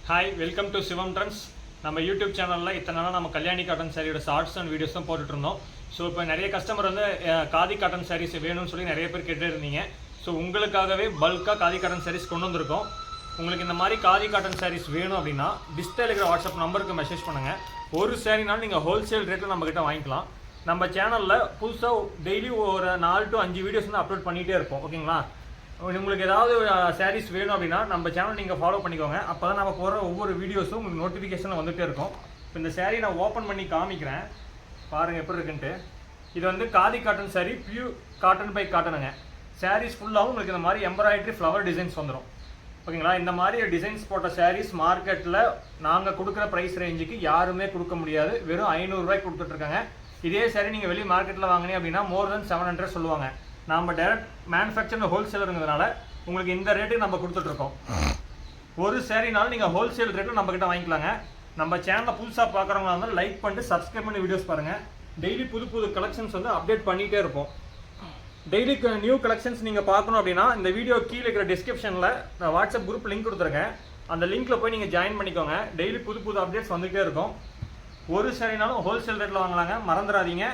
Hi welcome to Shivam trends. நம்ம YouTube சேனலில் இத்தனை நாளாக நம்ம கல்யாணி காட்டன் சாரியோட ஷார்ட்ஸ் அண்ட் வீடியோஸ் தான் போட்டுட்ருந்தோம். ஸோ இப்போ நிறைய கஸ்டமர் வந்து காதி காட்டன் சாரீஸ் வேணும்னு சொல்லி நிறைய பேர் கேட்டு இருந்தீங்க. ஸோ உங்களுக்காகவே பல்காக காதி காட்டன் சாரீஸ் கொண்டு வந்திருக்கோம். உங்களுக்கு இந்த மாதிரி காதி காட்டன் சாரீஸ் வேணும் அப்படின்னா டிஸ்பிளேல இருக்கிற வாட்ஸ்அப் நம்பருக்கு மெசேஜ் பண்ணுங்கள். ஒரு சாரினாலும் நீங்கள் ஹோல்சேல் ரேட்டில் நம்மக்கிட்ட வாங்கிக்கலாம். நம்ம சேனலில் புதுசாக டெய்லி ஒரு 4 to 5 வீடியோஸ் வந்து அப்லோட் பண்ணிகிட்டே இருப்போம். ஓகேங்களா? உங்களுக்கு ஏதாவது சாரீஸ் வேணும் அப்படின்னா நம்ம சேனல் நீங்கள் ஃபாலோ பண்ணிக்கோங்க. அப்போ தான் நம்ம போகிற ஒவ்வொரு வீடியோஸும் உங்களுக்கு நோட்டிஃபிகேஷனில் வந்துகிட்டே இருக்கும். இப்போ இந்த சாரீ நான் ஓப்பன் பண்ணி காமிக்கிறேன், பாருங்கள் எப்படி இருக்குன்ட்டு. இது வந்து khadi cotton sari, pure cotton by காட்டனுங்க. சாரீஸ் ஃபுல்லாகவும் உங்களுக்கு இந்த மாதிரி எம்ப்ராய்டரி ஃப்ளவர் டிசைன்ஸ் வந்துடும். ஓகேங்களா? இந்த மாதிரி டிசைன்ஸ் போட்ட சாரீஸ் மார்க்கெட்டில் நாங்கள் கொடுக்குற ப்ரைஸ் ரேஞ்சுக்கு யாருமே கொடுக்க முடியாது. வெறும் 500 ரூபாய்க்கு கொடுத்துட்ருக்காங்க. இதே சாரீ நீங்கள் வெளியே மார்க்கெட்டில் வாங்கினீங்க அப்படின்னா மோர் தென் 700 சொல்லுவாங்க. நம்ம டைரக்ட் மேனுஃபேக்சர் ஹோல்சேலருங்கிறதுனால உங்களுக்கு இந்த ரேட்டுக்கு நம்ம கொடுத்துட்ருக்கோம். ஒரு சாரினாலும் நீங்கள் ஹோல்சேல் ரேட்டில் நம்மக்கிட்ட வாங்கிக்கலாங்க. நம்ம சேனலை புதுசாக பார்க்குறவங்களா இருந்தாலும் லைக் பண்ணிட்டு சப்ஸ்கிரைப் பண்ணி வீடியோஸ் பாருங்கள். டெய்லி புது கலெக்ஷன்ஸ் வந்து அப்டேட் பண்ணிகிட்டே இருப்போம். டெய்லி நியூ கலெக்ஷன்ஸ் நீங்கள் பார்க்கணும் அப்படின்னா இந்த வீடியோ கீழே இருக்கிற டிஸ்கிரிப்ஷனில் நான் வாட்ஸ்அப் குரூப் லிங்க் கொடுத்துருக்கேன். அந்த லிங்க்கில் போய் நீங்கள் ஜாயின் பண்ணிக்கோங்க. டெய்லி புது அப்டேட்ஸ் வந்துகிட்டே இருக்கும். ஒரு சாரினாலும் ஹோல்சேல் ரேட்டில் வாங்கலாங்க, மறந்துடாதீங்க.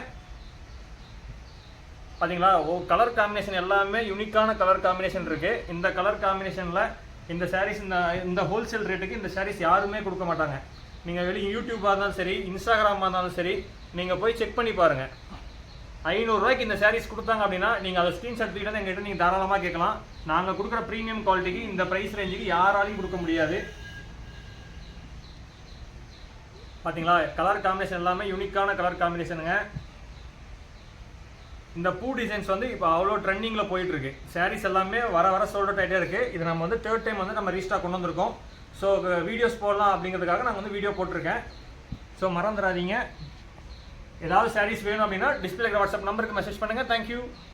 பார்த்தீங்களா? கலர் காம்பினேஷன் எல்லாமே யூனிக்கான கலர் காம்பினேஷன் இருக்குது. இந்த கலர் காம்பினேஷனில் இந்த சாரீஸ் இந்த ஹோல்சேல் ரேட்டுக்கு இந்த சாரீஸ் யாருமே கொடுக்க மாட்டாங்க. நீங்கள் வெளியே யூடியூப்பாக இருந்தாலும் சரி, இன்ஸ்டாகிராமாக இருந்தாலும் சரி, நீங்கள் போய் செக் பண்ணி பாருங்கள். 500 ரூபாய்க்கு இந்த சாரீஸ் கொடுத்தாங்க அப்படின்னா நீங்கள் அதை ஸ்க்ரீன்ஷாட் எடுத்துக்கிட்டு எங்கள்கிட்ட நீங்கள் தாராளமாக கேட்கலாம். நாங்கள் கொடுக்குற ப்ரீமியம் குவாலிட்டிக்கு இந்த ப்ரைஸ் ரேஞ்சுக்கு யாராலையும் கொடுக்க முடியாது. பார்த்தீங்களா? கலர் காம்பினேஷன் எல்லாமே யூனிக்கான கலர் காம்பினேஷனுங்க. இந்த பூ டிசைன்ஸ் வந்து இப்போ அவ்வளோ ட்ரெண்டிங்கில் போயிட்டுருக்கு. சாரீஸ் எல்லாமே வர சோல்ட் அவுட் ஆகிட்டே இருக்குது. இது நம்ம வந்து 3rd டைம் வந்து நம்ம ரீஸ்டாக் கொண்டு வந்திருக்கோம். ஸோ வீடியோஸ் போடலாம் அப்படிங்கிறதுக்காக நாங்கள் வந்து வீடியோ போட்டிருக்கேன். ஸோ மறந்துடாதீங்க. ஏதாவது சாரீஸ் வேணும் அப்படின்னா டிஸ்பிளே வாட்ஸ்அப் நம்பருக்கு மெசேஜ் பண்ணுங்கள். தேங்க்யூ.